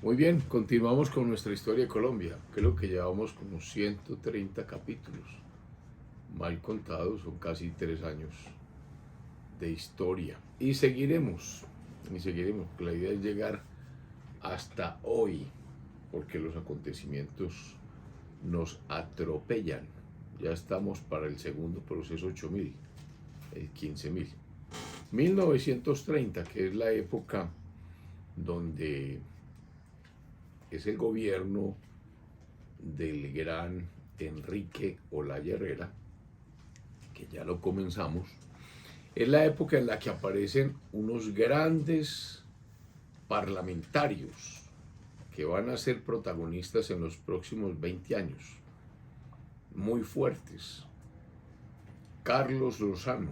Muy bien, continuamos con nuestra historia de Colombia. Creo que llevamos como 130 capítulos. Mal contados, son casi 3 años de historia. Y seguiremos, porque la idea es llegar hasta hoy, porque los acontecimientos nos atropellan. Ya estamos para el segundo proceso 8000, el 15000. 1930, que es la época donde es el gobierno del gran Enrique Olaya Herrera, que ya lo comenzamos, es la época en la que aparecen unos grandes parlamentarios que van a ser protagonistas en los próximos 20 años, muy fuertes. Carlos Lozano,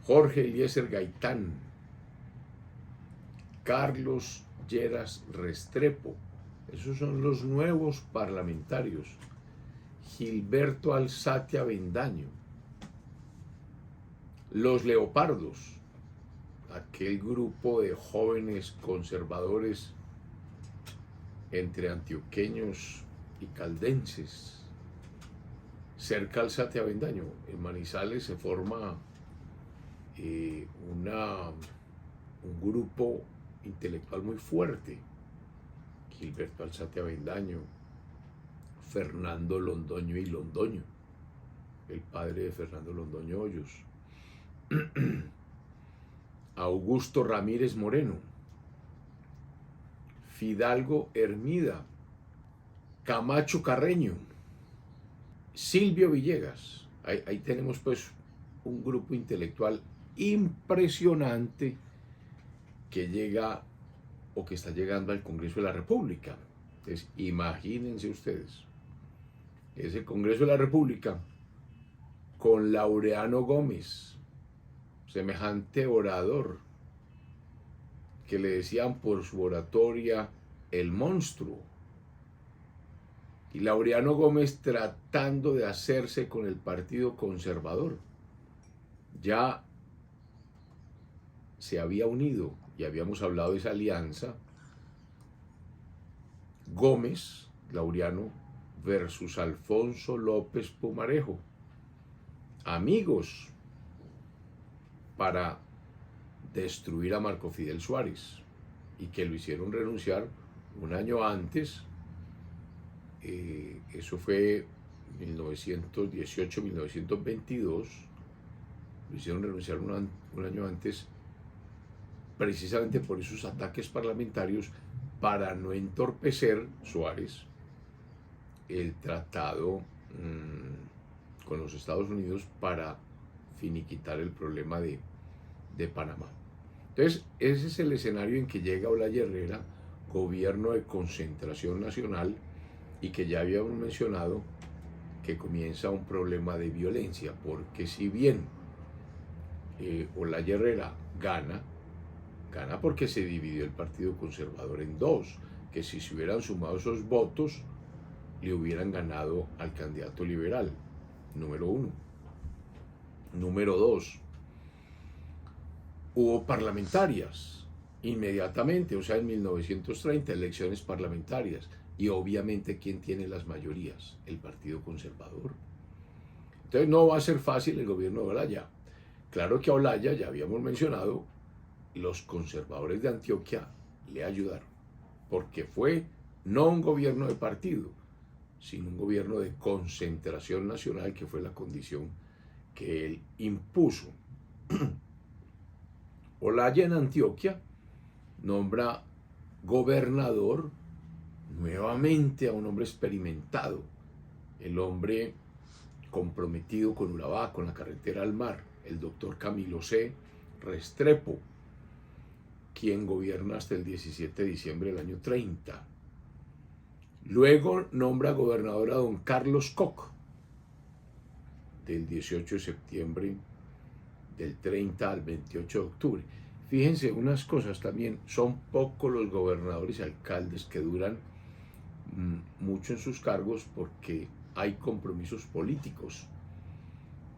Jorge Eliezer Gaitán, Carlos Lleras Restrepo, esos son los nuevos parlamentarios. Gilberto Alzate Avendaño, los Leopardos, aquel grupo de jóvenes conservadores entre antioqueños y caldenses, cerca al Alzate Avendaño. En Manizales se forma un grupo intelectual muy fuerte. Gilberto Alzate Avendaño, Fernando Londoño y Londoño, el padre de Fernando Londoño Hoyos, Augusto Ramírez Moreno, Fidalgo Hermida, Camacho Carreño, Silvio Villegas. Ahí tenemos pues un grupo intelectual impresionante que llega o que está llegando al Congreso de la República. Entonces, imagínense ustedes, ese Congreso de la República con Laureano Gómez, semejante orador que le decían por su oratoria el monstruo, y Laureano Gómez tratando de hacerse con el Partido Conservador. Ya se había unido y habíamos hablado de esa alianza Gómez, Laureano, versus Alfonso López Pumarejo, amigos para destruir a Marco Fidel Suárez, y que lo hicieron renunciar un año antes. Eso fue 1918-1922, lo hicieron renunciar un año antes, precisamente por esos ataques parlamentarios, para no entorpecer Suárez el tratado con los Estados Unidos para finiquitar el problema de Panamá. Entonces, ese es el escenario en que llega Olaya Herrera, gobierno de concentración nacional, y que ya habíamos mencionado que comienza un problema de violencia, porque si bien Olaya Herrera gana porque se dividió el Partido Conservador en dos, que si se hubieran sumado esos votos, le hubieran ganado al candidato liberal, número uno. Número dos, hubo parlamentarias inmediatamente, o sea, en 1930, elecciones parlamentarias, y obviamente, ¿quién tiene las mayorías? El Partido Conservador. Entonces no va a ser fácil el gobierno de Olaya. Claro que a Olaya, ya habíamos mencionado, los conservadores de Antioquia le ayudaron, porque fue no un gobierno de partido, sino un gobierno de concentración nacional, que fue la condición que él impuso. Olaya en Antioquia nombra gobernador nuevamente a un hombre experimentado, el hombre comprometido con Urabá, con la carretera al mar, el doctor Camilo C. Restrepo, quien gobierna hasta el 17 de diciembre del año 30. Luego nombra gobernador a don Carlos Koch, del 18 de septiembre del 30 al 28 de octubre. Fíjense unas cosas también, son pocos los gobernadores y alcaldes que duran mucho en sus cargos, porque hay compromisos políticos.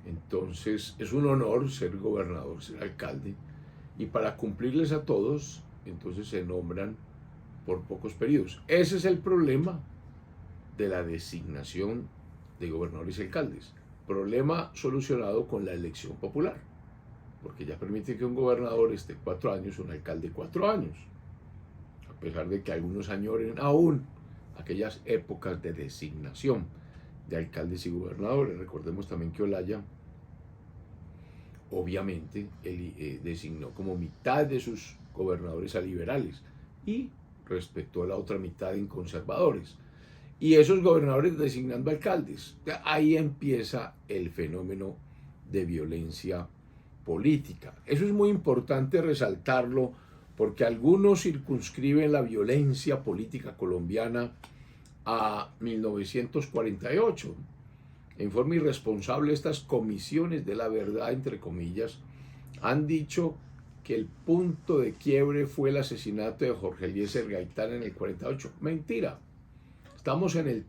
Entonces es un honor ser gobernador, ser alcalde, y para cumplirles a todos entonces se nombran por pocos periodos. Ese es el problema de la designación de gobernadores y alcaldes. Problema solucionado con la elección popular, porque ya permite que un gobernador esté 4 años, un alcalde 4 años, a pesar de que algunos añoren aún aquellas épocas de designación de alcaldes y gobernadores. Recordemos también que Olaya, obviamente, designó como mitad de sus gobernadores a liberales y respetó la otra mitad en conservadores. Y esos gobernadores designando alcaldes. Ahí empieza el fenómeno de violencia política. Eso es muy importante resaltarlo porque algunos circunscriben la violencia política colombiana a 1948. En forma irresponsable, estas comisiones de la verdad, entre comillas, han dicho que el punto de quiebre fue el asesinato de Jorge Eliezer Gaitán en el 48. Mentira. Estamos en el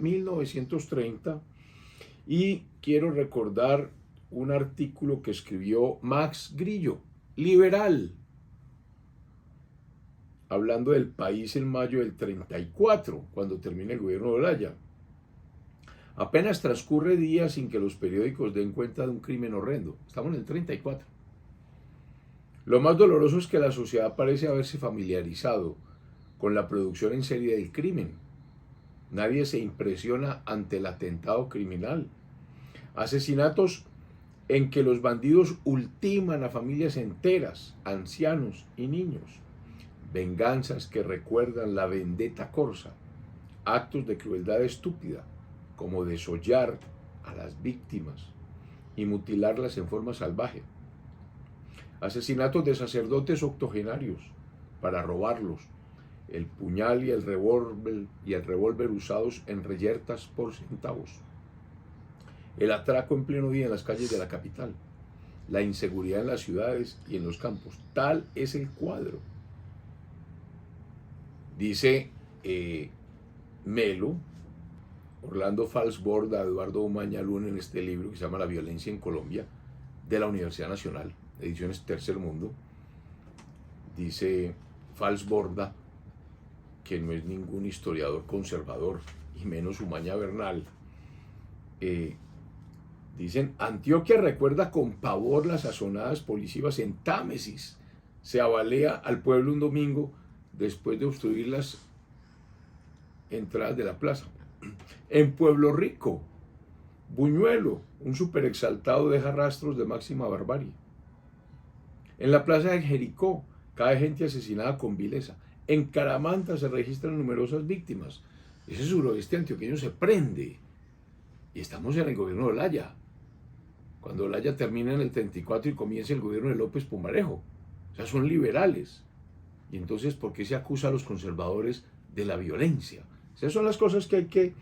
1930, y quiero recordar un artículo que escribió Max Grillo, liberal, hablando del país en mayo del 34, cuando termina el gobierno de Olaya. Apenas transcurre días sin que los periódicos den cuenta de un crimen horrendo. Estamos en el 34. Lo más doloroso es que la sociedad parece haberse familiarizado con la producción en serie del crimen. Nadie se impresiona ante el atentado criminal. Asesinatos en que los bandidos ultiman a familias enteras, ancianos y niños. Venganzas que recuerdan la vendetta corsa. Actos de crueldad estúpida, como desollar a las víctimas y mutilarlas en forma salvaje. Asesinatos de sacerdotes octogenarios para robarlos. El puñal y el revólver usados en reyertas por centavos. El atraco en pleno día en las calles de la capital. La inseguridad en las ciudades y en los campos. Tal es el cuadro. Dice Melo, Orlando Falsborda, Eduardo Umaña Luna, en este libro que se llama La violencia en Colombia, de la Universidad Nacional, ediciones Tercer Mundo. Dice Falsborda, que no es ningún historiador conservador, y menos Umaña Bernal, dicen: Antioquia recuerda con pavor las sazonadas policivas en Támesis. Se abalea al pueblo un domingo después de obstruir las entradas de la plaza. En Pueblo Rico, Buñuelo, un superexaltado, deja rastros de máxima barbarie. En la plaza de Jericó cae gente asesinada con vileza. En Caramanta se registran numerosas víctimas. Ese suroeste antioqueño se prende. Y estamos en el gobierno de Olaya. Cuando Olaya termina en el 34 y comienza el gobierno de López Pumarejo. O sea, son liberales. Y entonces, ¿por qué se acusa a los conservadores de la violencia? Esas son las cosas que hay que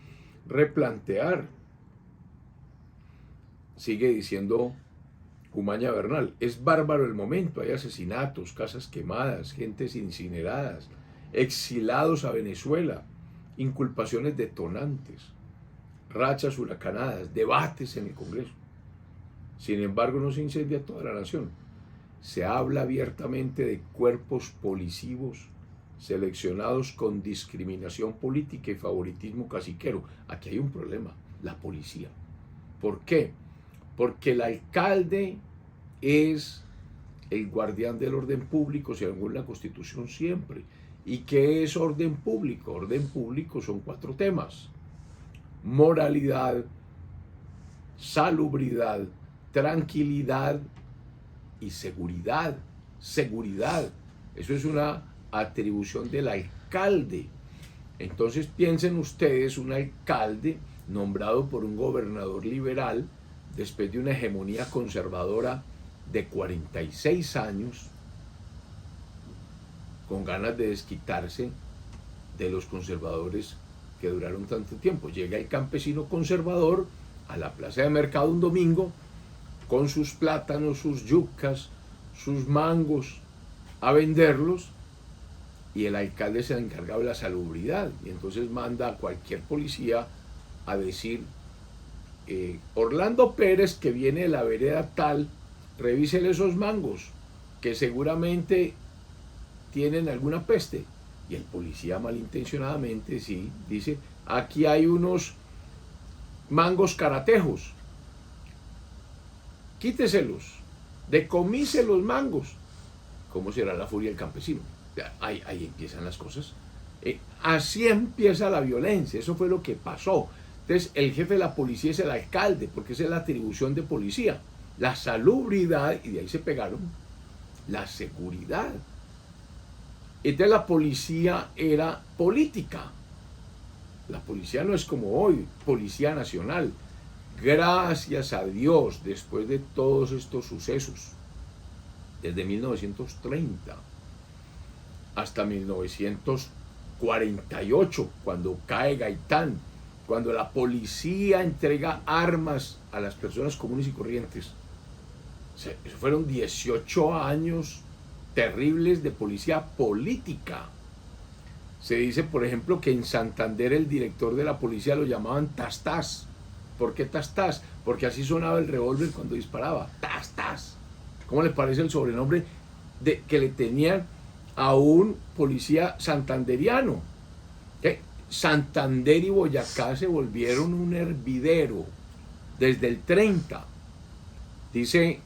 replantear. Sigue diciendo Umaña Bernal: es bárbaro el momento, hay asesinatos, casas quemadas, gentes incineradas, exilados a Venezuela, inculpaciones detonantes, rachas huracanadas, debates en el Congreso. Sin embargo, no se incendia toda la nación. Se habla abiertamente de cuerpos policivos seleccionados con discriminación política y favoritismo caciquero. Aquí hay un problema: la policía. ¿Por qué? Porque el alcalde es el guardián del orden público, según la Constitución siempre. ¿Y qué es orden público? Orden público son 4 temas: moralidad, salubridad, tranquilidad y seguridad. Seguridad. Eso es una atribución del alcalde. Entonces piensen ustedes, un alcalde nombrado por un gobernador liberal después de una hegemonía conservadora de 46 años, con ganas de desquitarse de los conservadores que duraron tanto tiempo. Llega el campesino conservador a la plaza de mercado un domingo con sus plátanos, sus yucas, sus mangos, a venderlos, y el alcalde se ha encargado de la salubridad, y entonces manda a cualquier policía a decir: Orlando Pérez, que viene de la vereda tal, revísele esos mangos, que seguramente ¿tienen alguna peste? Y el policía malintencionadamente, sí, dice, aquí hay unos mangos caratejos, quíteselos, decomise los mangos. ¿Cómo será la furia del campesino? Ahí empiezan las cosas. Así empieza la violencia, eso fue lo que pasó. Entonces el jefe de la policía es el alcalde, porque esa es la atribución de policía. La salubridad, y de ahí se pegaron, la seguridad. Entonces la policía era política. La policía no es como hoy, policía nacional. Gracias a Dios, después de todos estos sucesos, desde 1930 hasta 1948, cuando cae Gaitán, cuando la policía entrega armas a las personas comunes y corrientes. Fueron 18 años terribles de policía política. Se dice, por ejemplo, que en Santander el director de la policía lo llamaban Tastás. ¿Por qué Tastás? Porque así sonaba el revólver cuando disparaba. Tastás. ¿Cómo les parece el sobrenombre que le tenían a un policía santanderiano? ¿Qué? Santander y Boyacá se volvieron un hervidero desde el 30. Dice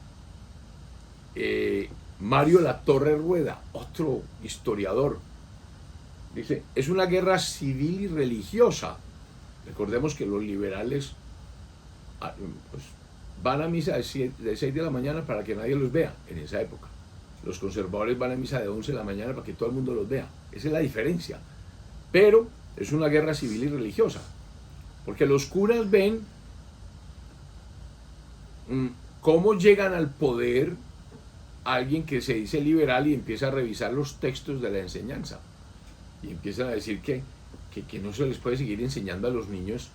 Mario Latorre Rueda, otro historiador, dice, es una guerra civil y religiosa. Recordemos que los liberales pues, van a misa de 6 de la mañana para que nadie los vea en esa época. Los conservadores van a misa de 11 de la mañana para que todo el mundo los vea. Esa es la diferencia. Pero es una guerra civil y religiosa, porque los curas ven cómo llegan al poder alguien que se dice liberal y empieza a revisar los textos de la enseñanza y empiezan a decir que no se les puede seguir enseñando a los niños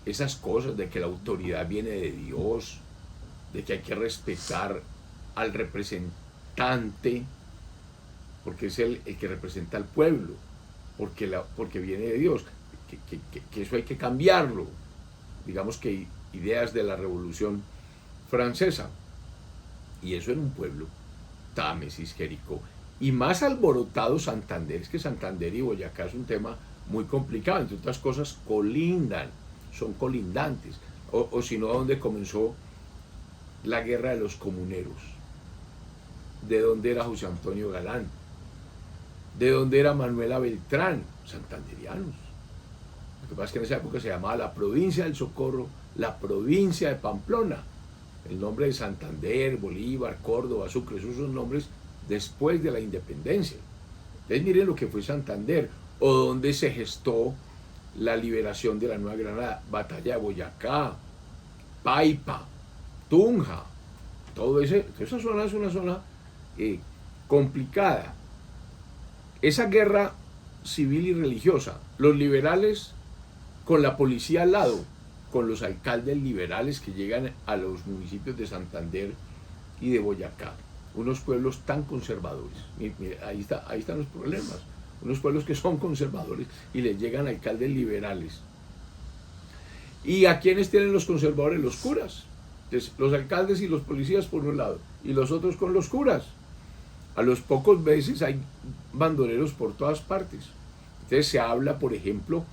esas cosas, de que la autoridad viene de Dios, de que hay que respetar al representante porque es el que representa al pueblo, porque viene de Dios, que eso hay que cambiarlo. Digamos que ideas de la Revolución Francesa. Y eso en un pueblo, Támesis, Jericó, y más alborotado Santander. Es que Santander y Boyacá es un tema muy complicado, entre otras cosas colindan, son colindantes, o si no, ¿dónde comenzó la guerra de los comuneros? ¿De dónde era José Antonio Galán? ¿De dónde era Manuela Beltrán? Santanderianos. Lo que pasa es que en esa época se llamaba la provincia del Socorro, la provincia de Pamplona. El nombre de Santander, Bolívar, Córdoba, Sucre, esos son nombres después de la independencia. Entonces miren lo que fue Santander, o donde se gestó la liberación de la Nueva Granada, batalla de Boyacá, Paipa, Tunja, esa zona es una zona complicada. Esa guerra civil y religiosa, los liberales con la policía al lado, con los alcaldes liberales que llegan a los municipios de Santander y de Boyacá, unos pueblos tan conservadores. Ahí están los problemas, unos pueblos que son conservadores y les llegan alcaldes liberales. ¿Y a quiénes tienen los conservadores? Los curas. Entonces, los alcaldes y los policías por un lado, y los otros con los curas. A los pocos meses hay bandoleros por todas partes. Entonces se habla, por ejemplo,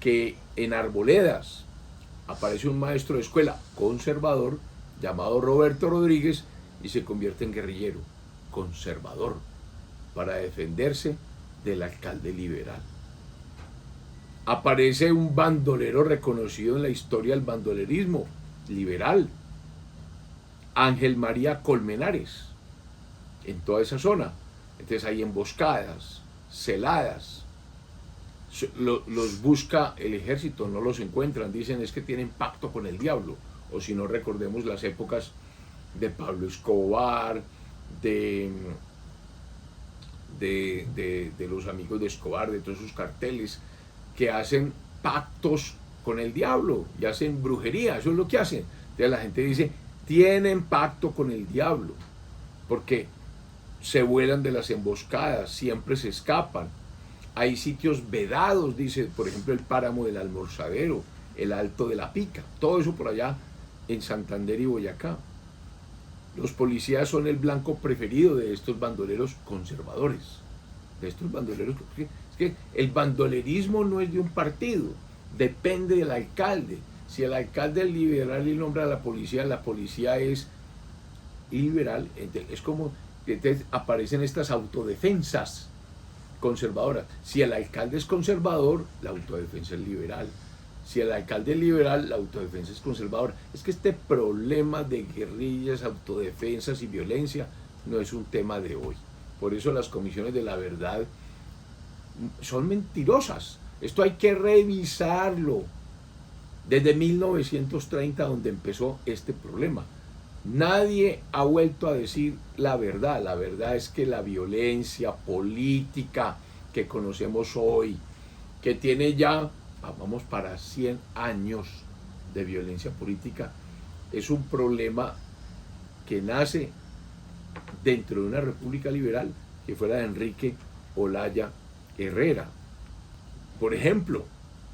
que en Arboledas aparece un maestro de escuela conservador llamado Roberto Rodríguez y se convierte en guerrillero conservador para defenderse del alcalde liberal. Aparece un bandolero reconocido en la historia del bandolerismo liberal, Ángel María Colmenares, en toda esa zona. Entonces hay emboscadas, celadas, los busca el ejército, no los encuentran, dicen es que tienen pacto con el diablo, o si no, recordemos las épocas de Pablo Escobar, de los amigos de Escobar, de todos sus carteles, que hacen pactos con el diablo y hacen brujería, eso es lo que hacen. Entonces la gente dice, tienen pacto con el diablo, porque se vuelan de las emboscadas, siempre se escapan. Hay sitios vedados, dice, por ejemplo, el páramo del Almorzadero, el Alto de la Pica, todo eso por allá en Santander y Boyacá. Los policías son el blanco preferido de estos bandoleros conservadores. de estos bandoleros. Es que el bandolerismo no es de un partido, depende del alcalde. Si el alcalde es liberal y nombra a la policía es liberal, es como que aparecen estas autodefensas conservadoras. Si el alcalde es conservador, la autodefensa es liberal. Si el alcalde es liberal, la autodefensa es conservadora. Es que este problema de guerrillas, autodefensas y violencia no es un tema de hoy. Por eso las comisiones de la verdad son mentirosas. Esto hay que revisarlo. Desde 1930, donde empezó este problema, nadie ha vuelto a decir la verdad. La verdad es que la violencia política que conocemos hoy, que tiene ya, vamos para 100 años de violencia política, es un problema que nace dentro de una república liberal que fuera de Enrique Olaya Herrera. Por ejemplo,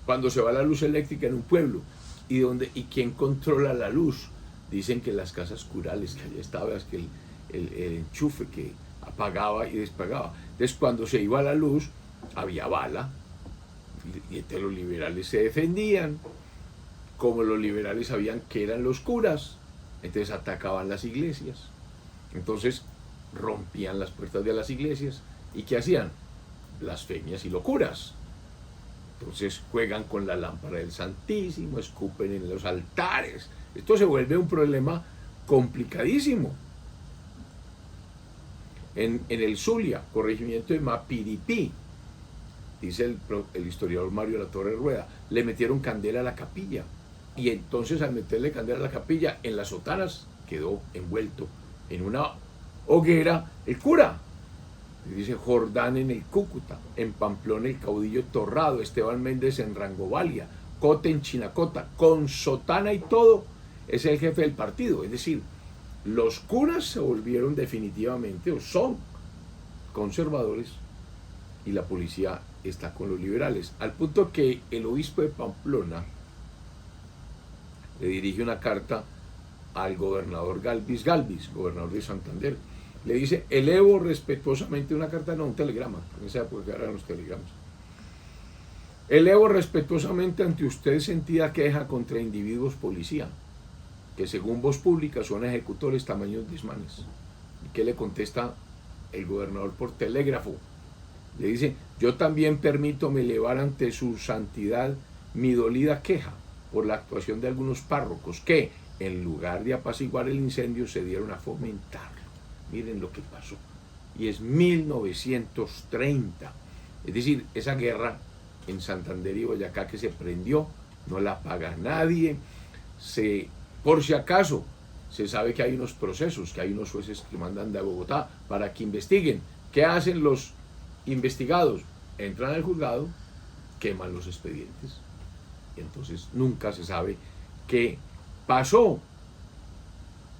cuando se va la luz eléctrica en un pueblo, ¿y quién controla la luz? Dicen que las casas curales, que allá estaba que el enchufe que apagaba y despagaba. Entonces, cuando se iba la luz, había bala, y entonces los liberales se defendían. Como los liberales sabían que eran los curas, entonces atacaban las iglesias. Entonces rompían las puertas de las iglesias. ¿Y qué hacían? Blasfemias y locuras. Entonces juegan con la lámpara del Santísimo, escupen en los altares. Esto se vuelve un problema complicadísimo. En el Zulia, corregimiento de Mapiripí, dice el historiador Mario La Torre Rueda, le metieron candela a la capilla. Y entonces al meterle candela a la capilla, en las sotanas quedó envuelto en una hoguera el cura. Dice Jordán en el Cúcuta, en Pamplona el caudillo Torrado, Esteban Méndez en Rangovalia, Cote en Chinacota, con sotana y todo, es el jefe del partido. Es decir, los curas se volvieron definitivamente, o son conservadores, y la policía está con los liberales, al punto que el obispo de Pamplona le dirige una carta al gobernador Galvis, gobernador de Santander. Le dice: elevo respetuosamente, una carta, no, un telegrama, en esa época eran los telegramas. Elevo respetuosamente ante usted sentida queja contra individuos policía, que según voz pública son ejecutores tamaños desmanes. ¿Y qué le contesta el gobernador por telégrafo? Le dice: yo también permítome elevar ante su santidad mi dolida queja por la actuación de algunos párrocos que, en lugar de apaciguar el incendio, se dieron a fomentarlo. Miren lo que pasó. Y es 1930. Es decir, esa guerra en Santander y Boyacá que se prendió, no la paga nadie. Por si acaso, se sabe que hay unos procesos, que hay unos jueces que mandan de Bogotá para que investiguen. ¿Qué hacen los investigados? Entran al juzgado, queman los expedientes. Entonces nunca se sabe qué pasó.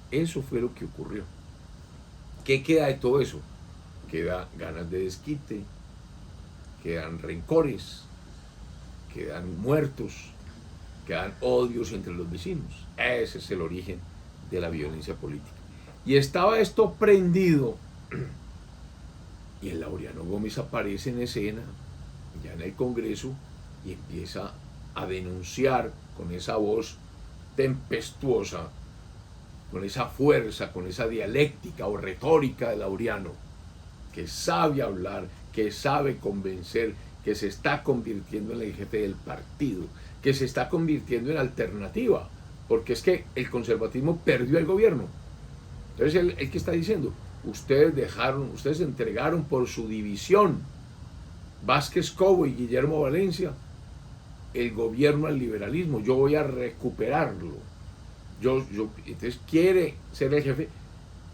Eso fue lo que ocurrió. ¿Qué queda de todo eso? Queda ganas de desquite, quedan rencores, quedan muertos, quedan odios entre los vecinos. Ese es el origen de la violencia política. Y estaba esto prendido, y el Laureano Gómez aparece en escena, ya en el Congreso, y empieza a denunciar con esa voz tempestuosa, con esa fuerza, con esa dialéctica o retórica de Laureano, que sabe hablar, que sabe convencer, que se está convirtiendo en el jefe del partido, que se está convirtiendo en alternativa, porque es que el conservatismo perdió el gobierno. Entonces él que está diciendo: ustedes entregaron por su división, Vázquez Cobo y Guillermo Valencia, el gobierno al liberalismo, yo voy a recuperarlo. Entonces quiere ser el jefe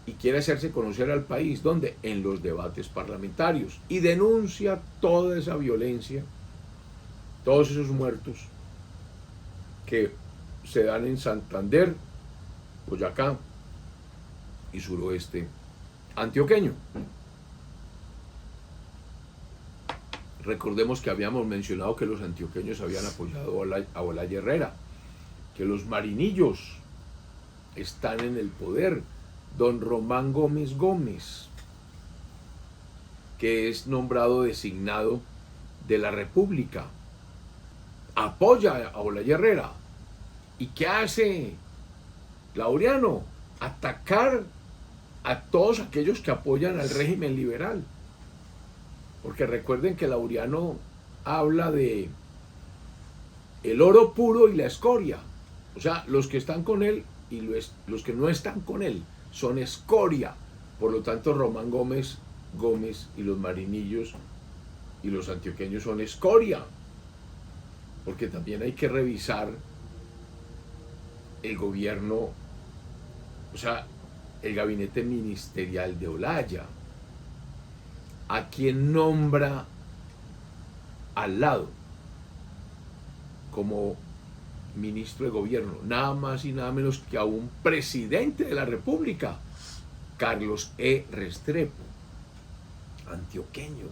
y quiere hacerse conocer al país. ¿Dónde? En los debates parlamentarios. Y denuncia toda esa violencia, todos esos muertos que se dan en Santander, Boyacá y suroeste antioqueño. Recordemos que habíamos mencionado que los antioqueños habían apoyado a Olaya Herrera, que los marinillos están en el poder. Don Román Gómez Gómez, que es nombrado designado de la República. Apoya a Olaya Herrera. ¿Y qué hace Laureano? Atacar a todos aquellos que apoyan al régimen liberal. Porque recuerden que Laureano habla de el oro puro y la escoria. O sea, los que están con él y los que no están con él son escoria. Por lo tanto, Román Gómez y los marinillos y los antioqueños son escoria. Porque también hay que revisar el gobierno, o sea, el gabinete ministerial de Olaya. ¿A quién nombra al lado como ministro de gobierno? Nada más y nada menos que a un presidente de la República, Carlos E. Restrepo, antioqueño.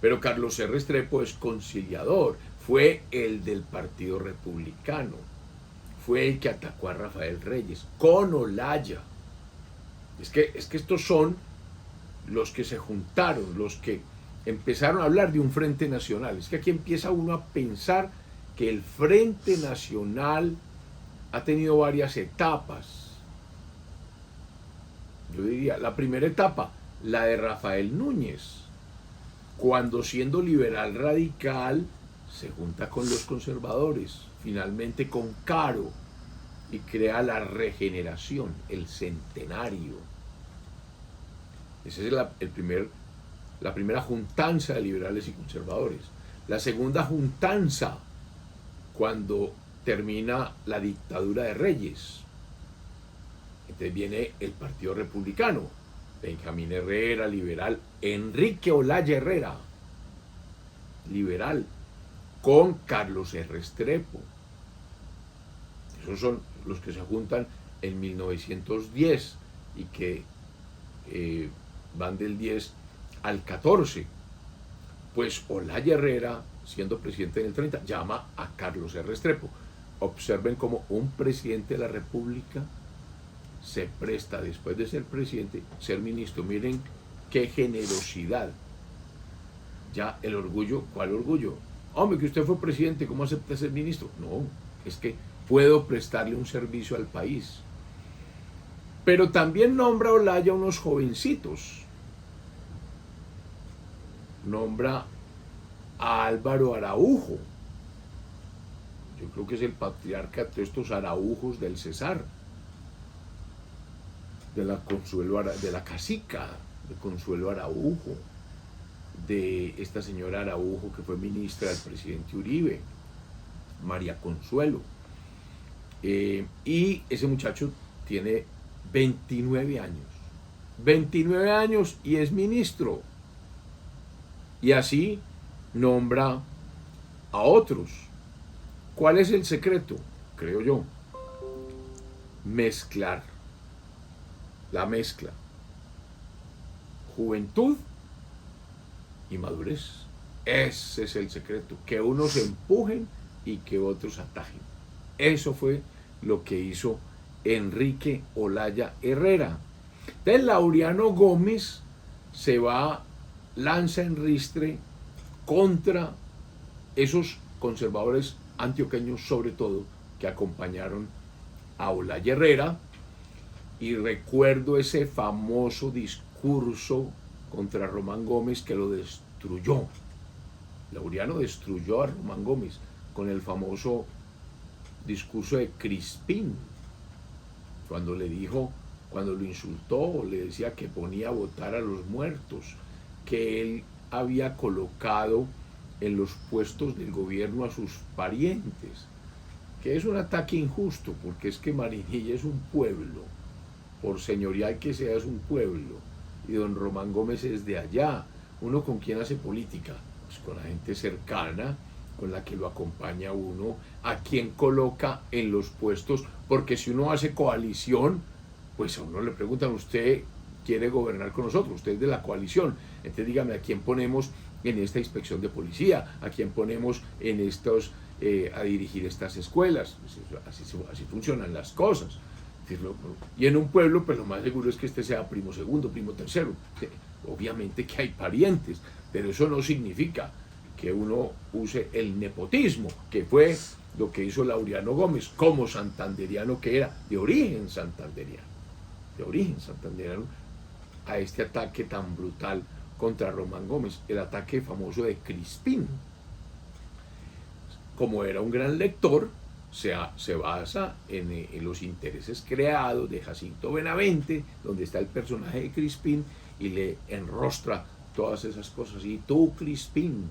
Pero Carlos E. Restrepo es conciliador, fue el del Partido Republicano, fue el que atacó a Rafael Reyes con Olaya. Es que estos son los que se juntaron, los que empezaron a hablar de un frente nacional. Es que aquí empieza uno a pensar que el Frente Nacional ha tenido varias etapas. Yo diría, la primera etapa, la de Rafael Núñez, cuando siendo liberal radical se junta con los conservadores, finalmente con Caro, y crea la Regeneración, el Centenario. Esa es la primera juntanza de liberales y conservadores. La segunda juntanza, cuando termina la dictadura de Reyes. Entonces viene el Partido Republicano, Benjamín Herrera, liberal, Enrique Olaya Herrera, liberal, con Carlos E. Restrepo. Esos son los que se juntan en 1910 y que van del 10 al 14. Pues Olaya Herrera, siendo presidente en el 30, llama a Carlos E. Restrepo. Observen cómo un presidente de la República se presta, después de ser presidente, ser ministro. Miren qué generosidad. Ya el orgullo, ¿cuál orgullo? Hombre, que usted fue presidente, ¿cómo acepta ser ministro? No, es que puedo prestarle un servicio al país. Pero también nombra Olaya unos jovencitos. Nombra a Álvaro Araujo. Yo creo que es el patriarca de estos araujos del Cesar, de la cacica de Consuelo Araujo, de esta señora Araujo que fue ministra del presidente Uribe, María Consuelo. Y ese muchacho tiene 29 años. 29 años y es ministro. Y así nombra a otros. ¿Cuál es el secreto? Creo yo. Mezclar. La mezcla. Juventud y madurez. Ese es el secreto. Que unos empujen y que otros atajen. Eso fue lo que hizo Enrique Olaya Herrera. Entonces Laureano Gómez se va, lanza en ristre contra esos conservadores antioqueños, sobre todo, que acompañaron a Olaya Herrera. Y recuerdo ese famoso discurso contra Román Gómez que lo destruyó. Laureano destruyó a Román Gómez con el famoso discurso de Crispín, cuando le dijo, cuando lo insultó, le decía que ponía a votar a los muertos, que él había colocado en los puestos del gobierno a sus parientes, que es un ataque injusto, porque es que Marinilla es un pueblo, por señorial que sea es un pueblo, y don Román Gómez es de allá. ¿Uno con quién hace política? Pues con la gente cercana, con la que lo acompaña uno, a quien coloca en los puestos, porque si uno hace coalición, pues a uno le preguntan, ¿usted quiere gobernar con nosotros? Usted es de la coalición, entonces dígame a quién ponemos en esta inspección de policía, a quién ponemos en estos, a dirigir estas escuelas. Así funcionan las cosas. Y en un pueblo, pues lo más seguro es que este sea primo segundo, primo tercero. Obviamente que hay parientes, pero eso no significa que uno use el nepotismo, que fue lo que hizo Laureano Gómez, como santanderiano que era, de origen santanderiano, a este ataque tan brutal contra Román Gómez, el ataque famoso de Crispín. Como era un gran lector, se basa en los intereses creados de Jacinto Benavente, donde está el personaje de Crispín, y le enrostra todas esas cosas. Y tú, Crispín,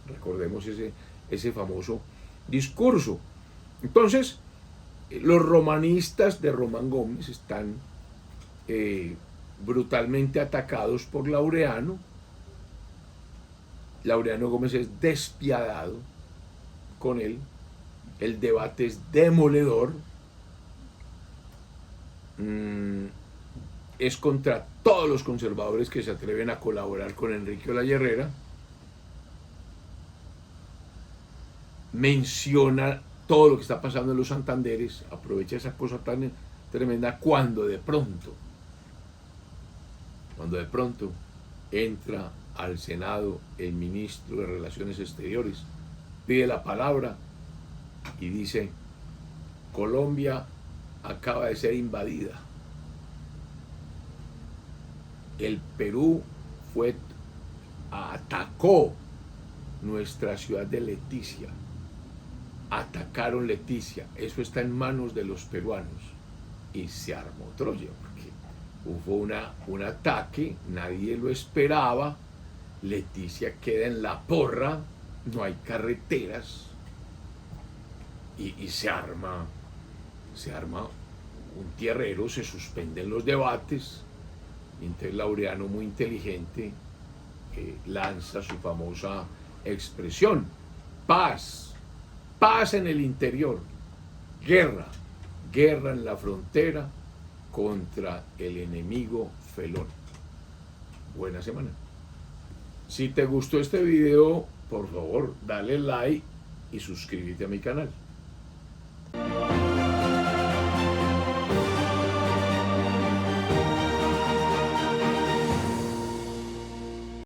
recordemos ese famoso discurso. Entonces, los romanistas de Román Gómez están brutalmente atacados por Laureano. Laureano Gómez es despiadado con él. El debate es demoledor. Es contra todos los conservadores que se atreven a colaborar con Enrique Olayerrera. Menciona todo lo que está pasando en los Santanderes, aprovecha esa cosa tan tremenda cuando de pronto entra al Senado el ministro de Relaciones Exteriores, pide la palabra y dice: Colombia acaba de ser invadida. El Perú atacó nuestra ciudad de Leticia. Atacaron Leticia. Eso está en manos de los peruanos. Y se armó Troya, porque hubo un ataque, nadie lo esperaba. Leticia queda en la porra, no hay carreteras. Y se arma un tierrero, se suspenden los debates. Y entonces Laureano, muy inteligente, lanza su famosa expresión: paz, paz en el interior, guerra en la frontera contra el enemigo felón. Buena semana. Si te gustó este video, por favor, dale like y suscríbete a mi canal.